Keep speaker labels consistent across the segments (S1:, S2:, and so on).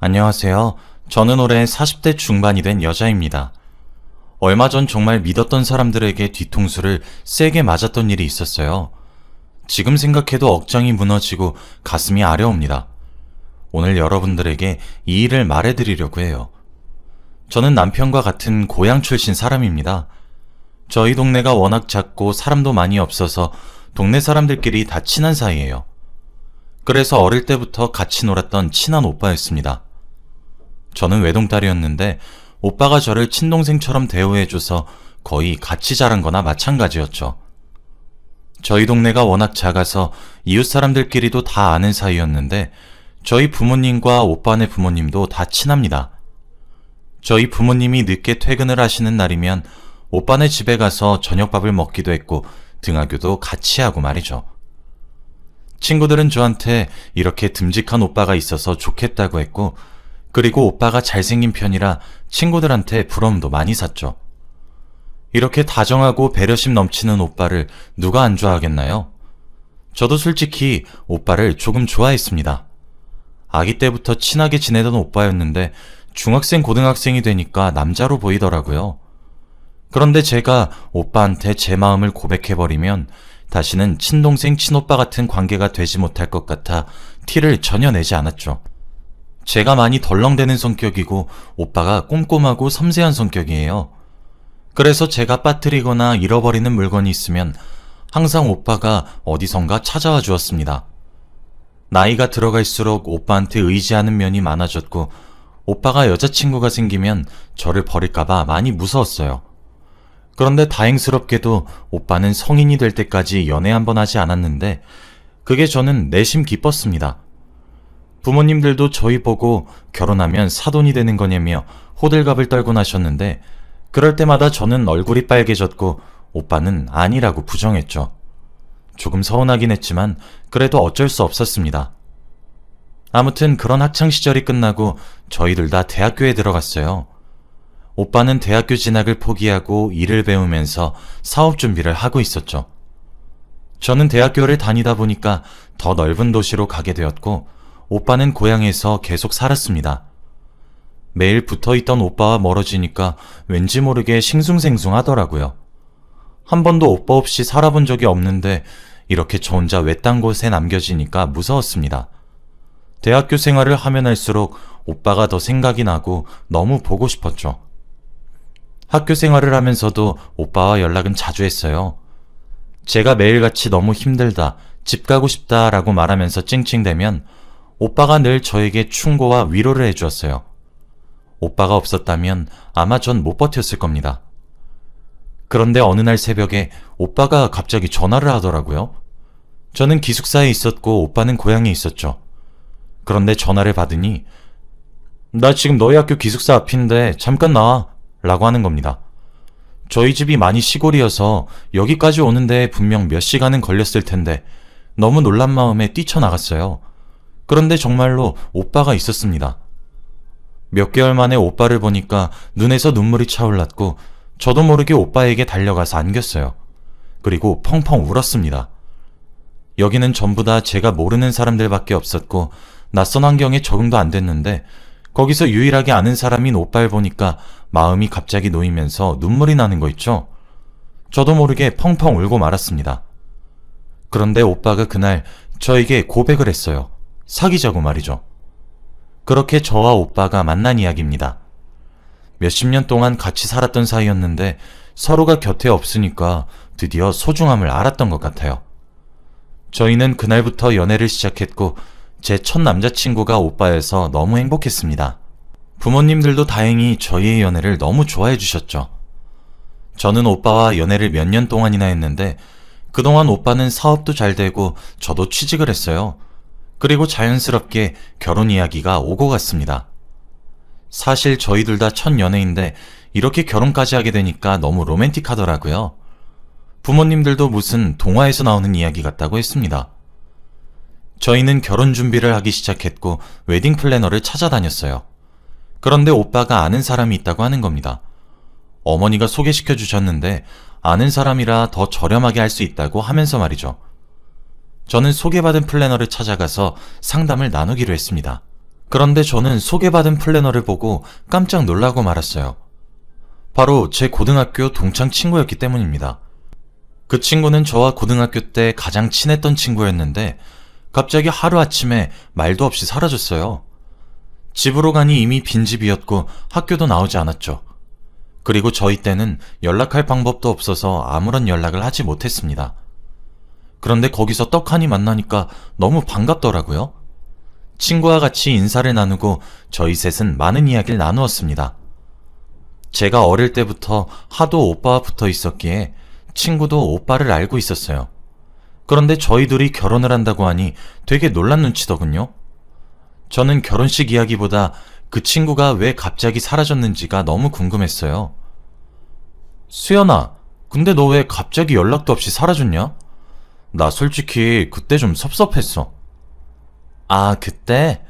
S1: 안녕하세요. 저는 올해 40대 중반이 된 여자입니다. 얼마 전 정말 믿었던 사람들에게 뒤통수를 세게 맞았던 일이 있었어요. 지금 생각해도 억장이 무너지고 가슴이 아려옵니다. 오늘 여러분들에게 이 일을 말해드리려고 해요. 저는 남편과 같은 고향 출신 사람입니다. 저희 동네가 워낙 작고 사람도 많이 없어서 동네 사람들끼리 다 친한 사이예요. 그래서 어릴 때부터 같이 놀았던 친한 오빠였습니다. 저는 외동딸이었는데 오빠가 저를 친동생처럼 대우해줘서 거의 같이 자란 거나 마찬가지였죠. 저희 동네가 워낙 작아서 이웃 사람들끼리도 다 아는 사이였는데 저희 부모님과 오빠네 부모님도 다 친합니다. 저희 부모님이 늦게 퇴근을 하시는 날이면 오빠네 집에 가서 저녁밥을 먹기도 했고 등하교도 같이 하고 말이죠. 친구들은 저한테 이렇게 듬직한 오빠가 있어서 좋겠다고 했고, 그리고 오빠가 잘생긴 편이라 친구들한테 부러움도 많이 샀죠. 이렇게 다정하고 배려심 넘치는 오빠를 누가 안 좋아하겠나요? 저도 솔직히 오빠를 조금 좋아했습니다. 아기 때부터 친하게 지내던 오빠였는데 중학생, 고등학생이 되니까 남자로 보이더라고요. 그런데 제가 오빠한테 제 마음을 고백해버리면 다시는 친동생, 친오빠 같은 관계가 되지 못할 것 같아 티를 전혀 내지 않았죠. 제가 많이 덜렁대는 성격이고 오빠가 꼼꼼하고 섬세한 성격이에요. 그래서 제가 빠뜨리거나 잃어버리는 물건이 있으면 항상 오빠가 어디선가 찾아와 주었습니다. 나이가 들어갈수록 오빠한테 의지하는 면이 많아졌고 오빠가 여자친구가 생기면 저를 버릴까봐 많이 무서웠어요. 그런데 다행스럽게도 오빠는 성인이 될 때까지 연애 한번 하지 않았는데 그게 저는 내심 기뻤습니다. 부모님들도 저희 보고 결혼하면 사돈이 되는 거냐며 호들갑을 떨곤 하셨는데 그럴 때마다 저는 얼굴이 빨개졌고 오빠는 아니라고 부정했죠. 조금 서운하긴 했지만 그래도 어쩔 수 없었습니다. 아무튼 그런 학창시절이 끝나고 저희들 다 대학교에 들어갔어요. 오빠는 대학교 진학을 포기하고 일을 배우면서 사업 준비를 하고 있었죠. 저는 대학교를 다니다 보니까 더 넓은 도시로 가게 되었고 오빠는 고향에서 계속 살았습니다. 매일 붙어있던 오빠와 멀어지니까 왠지 모르게 싱숭생숭하더라고요. 한 번도 오빠 없이 살아본 적이 없는데 이렇게 저 혼자 외딴 곳에 남겨지니까 무서웠습니다. 대학교 생활을 하면 할수록 오빠가 더 생각이 나고 너무 보고 싶었죠. 학교 생활을 하면서도 오빠와 연락은 자주 했어요. 제가 매일같이 너무 힘들다, 집 가고 싶다 라고 말하면서 찡찡대면 오빠가 늘 저에게 충고와 위로를 해주었어요. 오빠가 없었다면 아마 전 못 버텼을 겁니다. 그런데 어느 날 새벽에 오빠가 갑자기 전화를 하더라고요. 저는 기숙사에 있었고 오빠는 고향에 있었죠. 그런데 전화를 받으니 나 지금 너희 학교 기숙사 앞인데 잠깐 나와 라고 하는 겁니다. 저희 집이 많이 시골이어서 여기까지 오는데 분명 몇 시간은 걸렸을 텐데 너무 놀란 마음에 뛰쳐나갔어요. 그런데 정말로 오빠가 있었습니다. 몇 개월 만에 오빠를 보니까 눈에서 눈물이 차올랐고 저도 모르게 오빠에게 달려가서 안겼어요. 그리고 펑펑 울었습니다. 여기는 전부 다 제가 모르는 사람들밖에 없었고 낯선 환경에 적응도 안 됐는데 거기서 유일하게 아는 사람인 오빠를 보니까 마음이 갑자기 놓이면서 눈물이 나는 거 있죠? 저도 모르게 펑펑 울고 말았습니다. 그런데 오빠가 그날 저에게 고백을 했어요. 사귀자고 말이죠. 그렇게 저와 오빠가 만난 이야기입니다. 몇십 년 동안 같이 살았던 사이였는데 서로가 곁에 없으니까 드디어 소중함을 알았던 것 같아요. 저희는 그날부터 연애를 시작했고 제 첫 남자친구가 오빠여서 너무 행복했습니다. 부모님들도 다행히 저희의 연애를 너무 좋아해 주셨죠. 저는 오빠와 연애를 몇 년 동안이나 했는데 그동안 오빠는 사업도 잘 되고 저도 취직을 했어요. 그리고 자연스럽게 결혼 이야기가 오고 갔습니다. 사실 저희들 다 첫 연애인데 이렇게 결혼까지 하게 되니까 너무 로맨틱하더라고요. 부모님들도 무슨 동화에서 나오는 이야기 같다고 했습니다. 저희는 결혼 준비를 하기 시작했고 웨딩 플래너를 찾아다녔어요. 그런데 오빠가 아는 사람이 있다고 하는 겁니다. 어머니가 소개시켜 주셨는데 아는 사람이라 더 저렴하게 할 수 있다고 하면서 말이죠. 저는 소개받은 플래너를 찾아가서 상담을 나누기로 했습니다. 그런데 저는 소개받은 플래너를 보고 깜짝 놀라고 말았어요. 바로 제 고등학교 동창 친구였기 때문입니다. 그 친구는 저와 고등학교 때 가장 친했던 친구였는데 갑자기 하루아침에 말도 없이 사라졌어요. 집으로 가니 이미 빈집이었고 학교도 나오지 않았죠. 그리고 저희 때는 연락할 방법도 없어서 아무런 연락을 하지 못했습니다. 그런데 거기서 떡하니 만나니까 너무 반갑더라고요. 친구와 같이 인사를 나누고 저희 셋은 많은 이야기를 나누었습니다. 제가 어릴 때부터 하도 오빠와 붙어 있었기에 친구도 오빠를 알고 있었어요. 그런데 저희 둘이 결혼을 한다고 하니 되게 놀란 눈치더군요. 저는 결혼식 이야기보다 그 친구가 왜 갑자기 사라졌는지가 너무 궁금했어요. 수연아, 근데 너 왜 갑자기 연락도 없이 사라졌냐? 나 솔직히 그때 좀 섭섭했어. 아, 그때?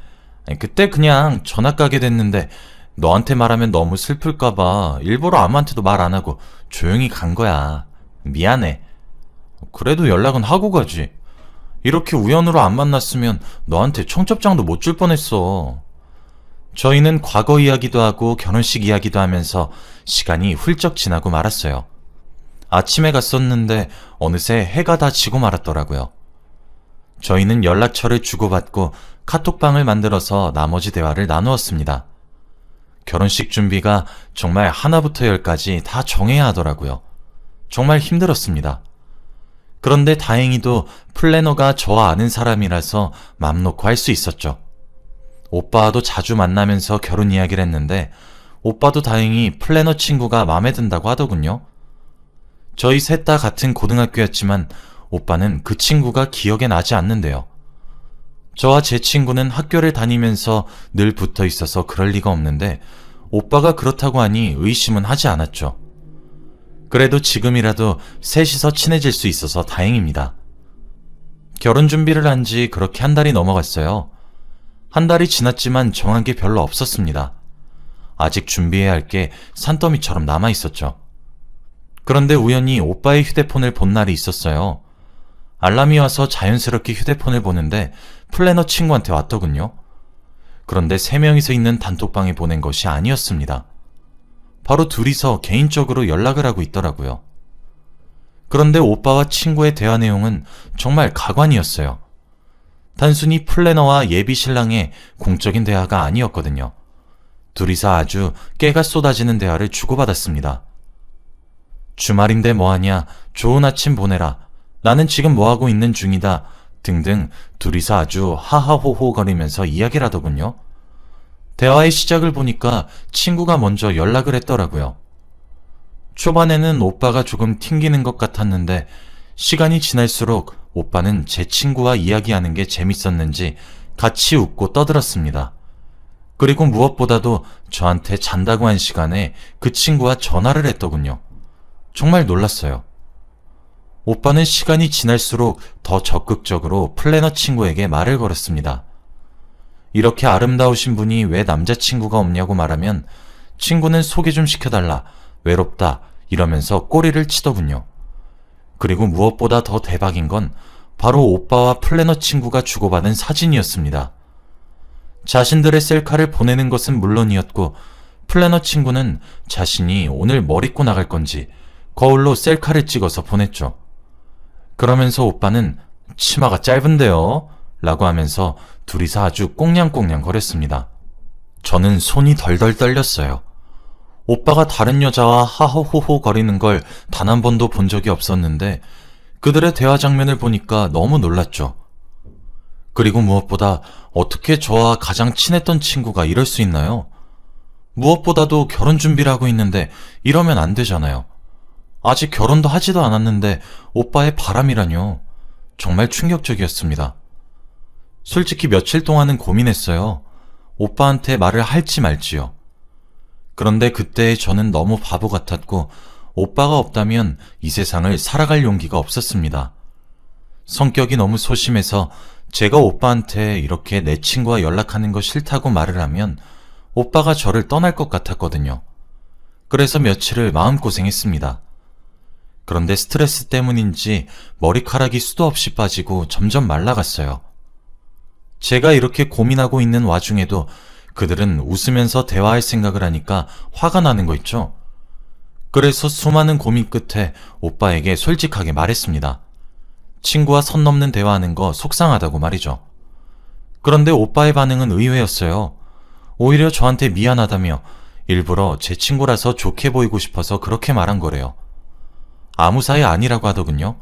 S1: 그때 그냥 전학 가게 됐는데 너한테 말하면 너무 슬플까봐 일부러 아무한테도 말 안 하고 조용히 간 거야. 미안해. 그래도 연락은 하고 가지. 이렇게 우연으로 안 만났으면 너한테 청첩장도 못 줄 뻔했어. 저희는 과거 이야기도 하고 결혼식 이야기도 하면서 시간이 훌쩍 지나고 말았어요. 아침에 갔었는데 어느새 해가 다 지고 말았더라고요. 저희는 연락처를 주고받고 카톡방을 만들어서 나머지 대화를 나누었습니다. 결혼식 준비가 정말 하나부터 열까지 다 정해야 하더라고요. 정말 힘들었습니다. 그런데 다행히도 플래너가 저와 아는 사람이라서 맘 놓고 할 수 있었죠. 오빠와도 자주 만나면서 결혼 이야기를 했는데 오빠도 다행히 플래너 친구가 마음에 든다고 하더군요. 저희 셋 다 같은 고등학교였지만 오빠는 그 친구가 기억에 나지 않는데요. 저와 제 친구는 학교를 다니면서 늘 붙어 있어서 그럴 리가 없는데 오빠가 그렇다고 하니 의심은 하지 않았죠. 그래도 지금이라도 셋이서 친해질 수 있어서 다행입니다. 결혼 준비를 한 지 그렇게 한 달이 넘어갔어요. 한 달이 지났지만 정한 게 별로 없었습니다. 아직 준비해야 할 게 산더미처럼 남아 있었죠. 그런데 우연히 오빠의 휴대폰을 본 날이 있었어요. 알람이 와서 자연스럽게 휴대폰을 보는데 플래너 친구한테 왔더군요. 그런데 3명이서 있는 단톡방에 보낸 것이 아니었습니다. 바로 둘이서 개인적으로 연락을 하고 있더라고요. 그런데 오빠와 친구의 대화 내용은 정말 가관이었어요. 단순히 플래너와 예비 신랑의 공적인 대화가 아니었거든요. 둘이서 아주 깨가 쏟아지는 대화를 주고받았습니다. 주말인데 뭐하냐, 좋은 아침 보내라, 나는 지금 뭐하고 있는 중이다 등등 둘이서 아주 하하호호 거리면서 이야기를 하더군요. 대화의 시작을 보니까 친구가 먼저 연락을 했더라고요. 초반에는 오빠가 조금 튕기는 것 같았는데 시간이 지날수록 오빠는 제 친구와 이야기하는 게 재밌었는지 같이 웃고 떠들었습니다. 그리고 무엇보다도 저한테 잔다고 한 시간에 그 친구와 전화를 했더군요. 정말 놀랐어요. 오빠는 시간이 지날수록 더 적극적으로 플래너 친구에게 말을 걸었습니다. 이렇게 아름다우신 분이 왜 남자친구가 없냐고 말하면 친구는 소개 좀 시켜달라, 외롭다 이러면서 꼬리를 치더군요. 그리고 무엇보다 더 대박인 건 바로 오빠와 플래너 친구가 주고받은 사진이었습니다. 자신들의 셀카를 보내는 것은 물론이었고 플래너 친구는 자신이 오늘 뭘 입고 나갈 건지 거울로 셀카를 찍어서 보냈죠. 그러면서 오빠는 치마가 짧은데요? 라고 하면서 둘이서 아주 꽁냥꽁냥 거렸습니다. 저는 손이 덜덜 떨렸어요. 오빠가 다른 여자와 하호호호 거리는 걸 단 한 번도 본 적이 없었는데 그들의 대화 장면을 보니까 너무 놀랐죠. 그리고 무엇보다 어떻게 저와 가장 친했던 친구가 이럴 수 있나요? 무엇보다도 결혼 준비를 하고 있는데 이러면 안 되잖아요. 아직 결혼도 하지도 않았는데 오빠의 바람이라뇨. 정말 충격적이었습니다. 솔직히 며칠 동안은 고민했어요. 오빠한테 말을 할지 말지요. 그런데 그때 저는 너무 바보 같았고 오빠가 없다면 이 세상을 살아갈 용기가 없었습니다. 성격이 너무 소심해서 제가 오빠한테 이렇게 내 친구와 연락하는 거 싫다고 말을 하면 오빠가 저를 떠날 것 같았거든요. 그래서 며칠을 마음고생했습니다. 그런데 스트레스 때문인지 머리카락이 수도 없이 빠지고 점점 말라갔어요. 제가 이렇게 고민하고 있는 와중에도 그들은 웃으면서 대화할 생각을 하니까 화가 나는 거 있죠. 그래서 수많은 고민 끝에 오빠에게 솔직하게 말했습니다. 친구와 선 넘는 대화하는 거 속상하다고 말이죠. 그런데 오빠의 반응은 의외였어요. 오히려 저한테 미안하다며 일부러 제 친구라서 좋게 보이고 싶어서 그렇게 말한 거래요. 아무 사이 아니라고 하더군요.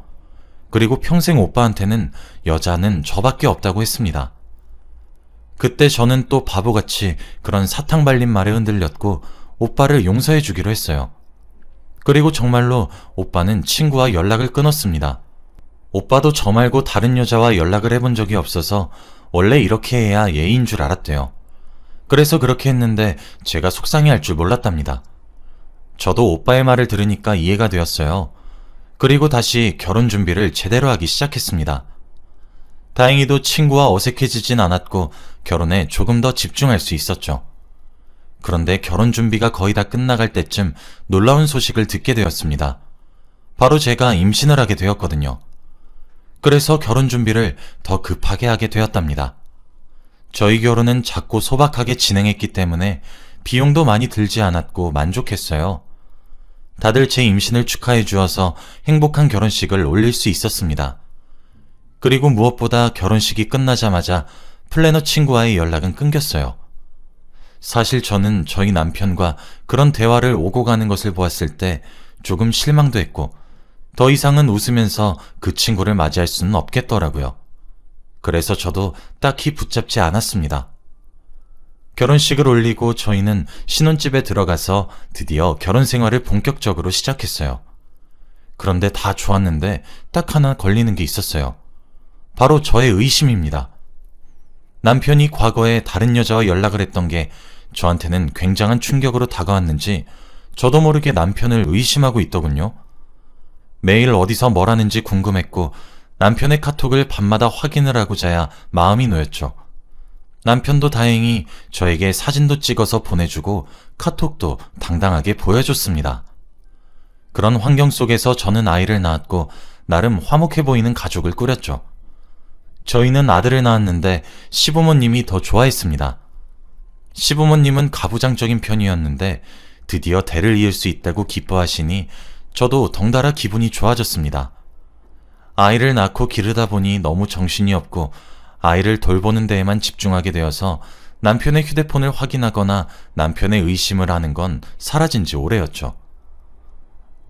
S1: 그리고 평생 오빠한테는 여자는 저밖에 없다고 했습니다. 그때 저는 또 바보같이 그런 사탕 발린 말에 흔들렸고 오빠를 용서해 주기로 했어요. 그리고 정말로 오빠는 친구와 연락을 끊었습니다. 오빠도 저 말고 다른 여자와 연락을 해본 적이 없어서 원래 이렇게 해야 예의인 줄 알았대요. 그래서 그렇게 했는데 제가 속상해할 줄 몰랐답니다. 저도 오빠의 말을 들으니까 이해가 되었어요. 그리고 다시 결혼 준비를 제대로 하기 시작했습니다. 다행히도 친구와 어색해지진 않았고 결혼에 조금 더 집중할 수 있었죠. 그런데 결혼 준비가 거의 다 끝나갈 때쯤 놀라운 소식을 듣게 되었습니다. 바로 제가 임신을 하게 되었거든요. 그래서 결혼 준비를 더 급하게 하게 되었답니다. 저희 결혼은 작고 소박하게 진행했기 때문에 비용도 많이 들지 않았고 만족했어요. 다들 제 임신을 축하해 주어서 행복한 결혼식을 올릴 수 있었습니다. 그리고 무엇보다 결혼식이 끝나자마자 플래너 친구와의 연락은 끊겼어요. 사실 저는 저희 남편과 그런 대화를 오고 가는 것을 보았을 때 조금 실망도 했고 더 이상은 웃으면서 그 친구를 맞이할 수는 없겠더라고요. 그래서 저도 딱히 붙잡지 않았습니다. 결혼식을 올리고 저희는 신혼집에 들어가서 드디어 결혼 생활을 본격적으로 시작했어요. 그런데 다 좋았는데 딱 하나 걸리는 게 있었어요. 바로 저의 의심입니다. 남편이 과거에 다른 여자와 연락을 했던 게 저한테는 굉장한 충격으로 다가왔는지 저도 모르게 남편을 의심하고 있더군요. 매일 어디서 뭘 하는지 궁금했고 남편의 카톡을 밤마다 확인을 하고자야 마음이 놓였죠. 남편도 다행히 저에게 사진도 찍어서 보내주고 카톡도 당당하게 보여줬습니다. 그런 환경 속에서 저는 아이를 낳았고 나름 화목해 보이는 가족을 꾸렸죠. 저희는 아들을 낳았는데 시부모님이 더 좋아했습니다. 시부모님은 가부장적인 편이었는데 드디어 대를 이을 수 있다고 기뻐하시니 저도 덩달아 기분이 좋아졌습니다. 아이를 낳고 기르다 보니 너무 정신이 없고 아이를 돌보는 데에만 집중하게 되어서 남편의 휴대폰을 확인하거나 남편의 의심을 하는 건 사라진 지 오래였죠.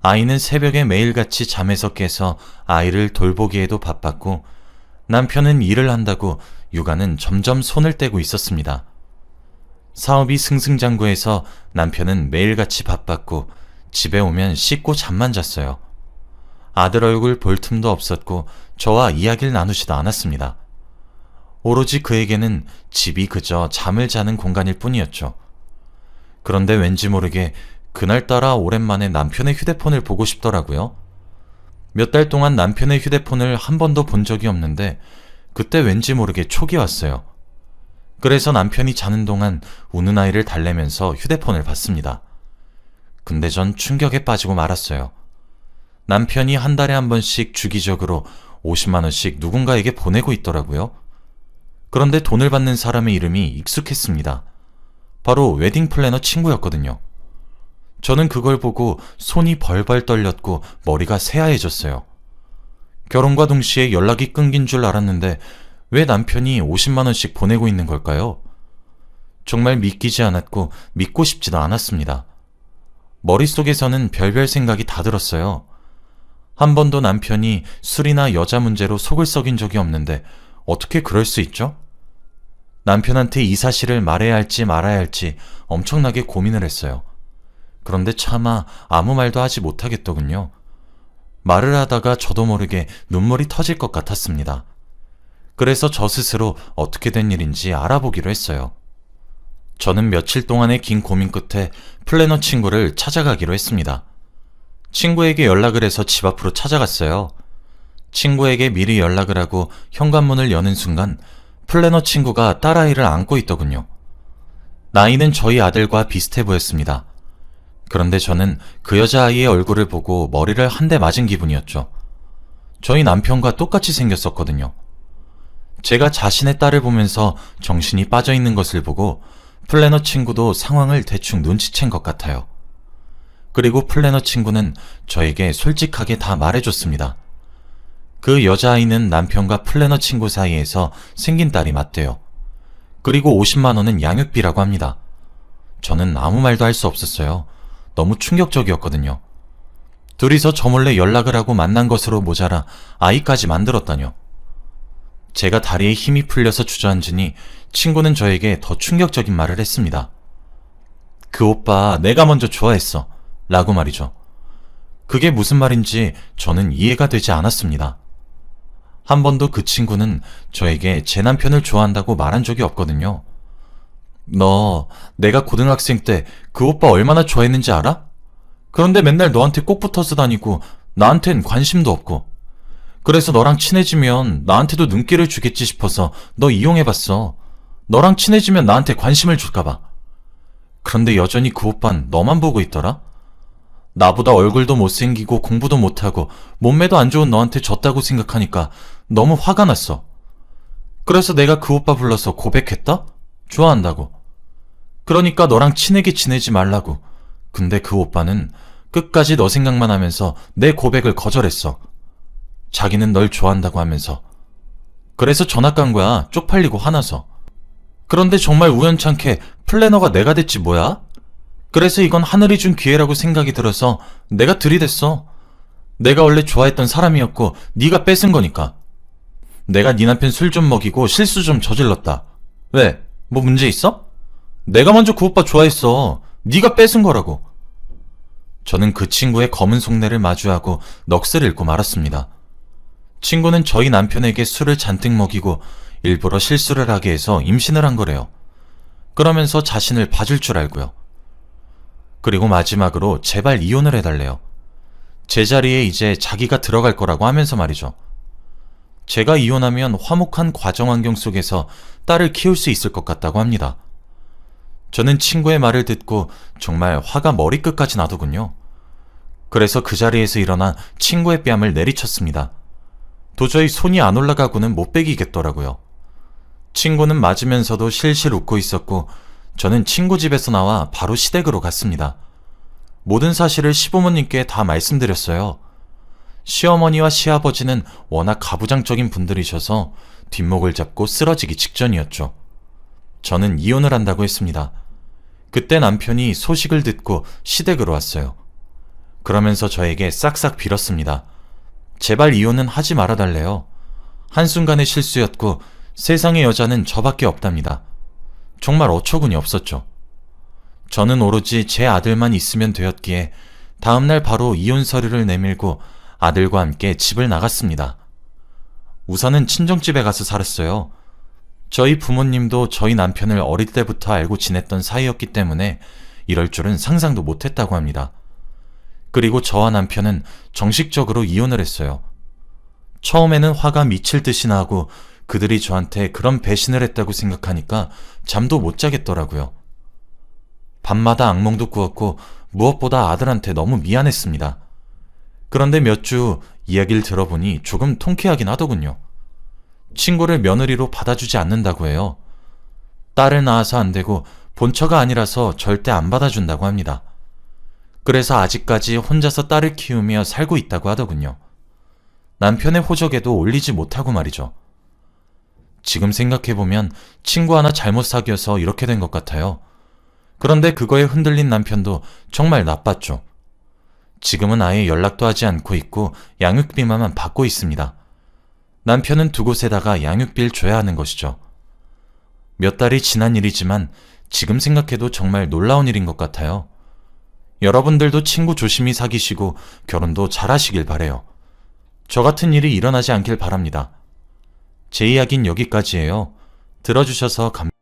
S1: 아이는 새벽에 매일같이 잠에서 깨서 아이를 돌보기에도 바빴고 남편은 일을 한다고 육아는 점점 손을 떼고 있었습니다. 사업이 승승장구해서 남편은 매일같이 바빴고 집에 오면 씻고 잠만 잤어요. 아들 얼굴 볼 틈도 없었고 저와 이야기를 나누지도 않았습니다. 오로지 그에게는 집이 그저 잠을 자는 공간일 뿐이었죠. 그런데 왠지 모르게 그날따라 오랜만에 남편의 휴대폰을 보고 싶더라고요. 몇 달 동안 남편의 휴대폰을 한 번도 본 적이 없는데 그때 왠지 모르게 촉이 왔어요. 그래서 남편이 자는 동안 우는 아이를 달래면서 휴대폰을 봤습니다. 근데 전 충격에 빠지고 말았어요. 남편이 한 달에 한 번씩 주기적으로 50만 원씩 누군가에게 보내고 있더라고요. 그런데 돈을 받는 사람의 이름이 익숙했습니다. 바로 웨딩 플래너 친구였거든요. 저는 그걸 보고 손이 벌벌 떨렸고 머리가 새하얘졌어요. 결혼과 동시에 연락이 끊긴 줄 알았는데 왜 남편이 50만 원씩 보내고 있는 걸까요? 정말 믿기지 않았고 믿고 싶지도 않았습니다. 머릿속에서는 별별 생각이 다 들었어요. 한 번도 남편이 술이나 여자 문제로 속을 썩인 적이 없는데 어떻게 그럴 수 있죠? 남편한테 이 사실을 말해야 할지 말아야 할지 엄청나게 고민을 했어요. 그런데 차마 아무 말도 하지 못하겠더군요. 말을 하다가 저도 모르게 눈물이 터질 것 같았습니다. 그래서 저 스스로 어떻게 된 일인지 알아보기로 했어요. 저는 며칠 동안의 긴 고민 끝에 플래너 친구를 찾아가기로 했습니다. 친구에게 연락을 해서 집 앞으로 찾아갔어요. 친구에게 미리 연락을 하고 현관문을 여는 순간 플래너 친구가 딸아이를 안고 있더군요. 나이는 저희 아들과 비슷해 보였습니다. 그런데 저는 그 여자아이의 얼굴을 보고 머리를 한 대 맞은 기분이었죠. 저희 남편과 똑같이 생겼었거든요. 제가 자신의 딸을 보면서 정신이 빠져 있는 것을 보고 플래너 친구도 상황을 대충 눈치챈 것 같아요. 그리고 플래너 친구는 저에게 솔직하게 다 말해줬습니다. 그 여자아이는 남편과 플래너 친구 사이에서 생긴 딸이 맞대요. 그리고 50만 원은 양육비라고 합니다. 저는 아무 말도 할 수 없었어요. 너무 충격적이었거든요. 둘이서 저 몰래 연락을 하고 만난 것으로 모자라 아이까지 만들었다뇨. 제가 다리에 힘이 풀려서 주저앉으니 친구는 저에게 더 충격적인 말을 했습니다. 그 오빠 내가 먼저 좋아했어. 라고 말이죠. 그게 무슨 말인지 저는 이해가 되지 않았습니다. 한 번도 그 친구는 저에게 제 남편을 좋아한다고 말한 적이 없거든요. 너 내가 고등학생 때 그 오빠 얼마나 좋아했는지 알아? 그런데 맨날 너한테 꼭 붙어서 다니고 나한텐 관심도 없고 그래서 너랑 친해지면 나한테도 눈길을 주겠지 싶어서 너 이용해봤어. 너랑 친해지면 나한테 관심을 줄까봐. 그런데 여전히 그 오빤 너만 보고 있더라? 나보다 얼굴도 못생기고 공부도 못하고 몸매도 안 좋은 너한테 졌다고 생각하니까 너무 화가 났어. 그래서 내가 그 오빠 불러서 고백했다? 좋아한다고. 그러니까 너랑 친하게 지내지 말라고. 근데 그 오빠는 끝까지 너 생각만 하면서 내 고백을 거절했어. 자기는 널 좋아한다고 하면서. 그래서 전학 간 거야. 쪽팔리고 화나서. 그런데 정말 우연찮게 플래너가 내가 됐지 뭐야? 그래서 이건 하늘이 준 기회라고 생각이 들어서 내가 들이댔어. 내가 원래 좋아했던 사람이었고 네가 뺏은 거니까. 내가 네 남편 술 좀 먹이고 실수 좀 저질렀다. 왜? 뭐 문제 있어? 내가 먼저 그 오빠 좋아했어. 네가 뺏은 거라고. 저는 그 친구의 검은 속내를 마주하고 넋을 잃고 말았습니다. 친구는 저희 남편에게 술을 잔뜩 먹이고 일부러 실수를 하게 해서 임신을 한 거래요. 그러면서 자신을 봐줄 줄 알고요. 그리고 마지막으로 제발 이혼을 해달래요. 제 자리에 이제 자기가 들어갈 거라고 하면서 말이죠. 제가 이혼하면 화목한 가정 환경 속에서 딸을 키울 수 있을 것 같다고 합니다. 저는 친구의 말을 듣고 정말 화가 머리끝까지 나더군요. 그래서 그 자리에서 일어나 친구의 뺨을 내리쳤습니다. 도저히 손이 안 올라가고는 못 베기겠더라고요. 친구는 맞으면서도 실실 웃고 있었고 저는 친구 집에서 나와 바로 시댁으로 갔습니다. 모든 사실을 시부모님께 다 말씀드렸어요. 시어머니와 시아버지는 워낙 가부장적인 분들이셔서 뒷목을 잡고 쓰러지기 직전이었죠. 저는 이혼을 한다고 했습니다. 그때 남편이 소식을 듣고 시댁으로 왔어요. 그러면서 저에게 싹싹 빌었습니다. 제발 이혼은 하지 말아달래요. 한순간의 실수였고 세상의 여자는 저밖에 없답니다. 정말 어처구니 없었죠. 저는 오로지 제 아들만 있으면 되었기에 다음날 바로 이혼 서류를 내밀고 아들과 함께 집을 나갔습니다. 우선은 친정집에 가서 살았어요. 저희 부모님도 저희 남편을 어릴 때부터 알고 지냈던 사이였기 때문에 이럴 줄은 상상도 못했다고 합니다. 그리고 저와 남편은 정식적으로 이혼을 했어요. 처음에는 화가 미칠 듯이 나고 그들이 저한테 그런 배신을 했다고 생각하니까 잠도 못 자겠더라고요. 밤마다 악몽도 꾸었고 무엇보다 아들한테 너무 미안했습니다. 그런데 몇 주 이야기를 들어보니 조금 통쾌하긴 하더군요. 친구를 며느리로 받아주지 않는다고 해요. 딸을 낳아서 안 되고 본처가 아니라서 절대 안 받아준다고 합니다. 그래서 아직까지 혼자서 딸을 키우며 살고 있다고 하더군요. 남편의 호적에도 올리지 못하고 말이죠. 지금 생각해보면 친구 하나 잘못 사귀어서 이렇게 된 것 같아요. 그런데 그거에 흔들린 남편도 정말 나빴죠. 지금은 아예 연락도 하지 않고 있고 양육비만 받고 있습니다. 남편은 두 곳에다가 양육비를 줘야 하는 것이죠. 몇 달이 지난 일이지만 지금 생각해도 정말 놀라운 일인 것 같아요. 여러분들도 친구 조심히 사귀시고 결혼도 잘하시길 바래요. 저 같은 일이 일어나지 않길 바랍니다. 제 이야기는 여기까지예요. 들어주셔서 감사합니다.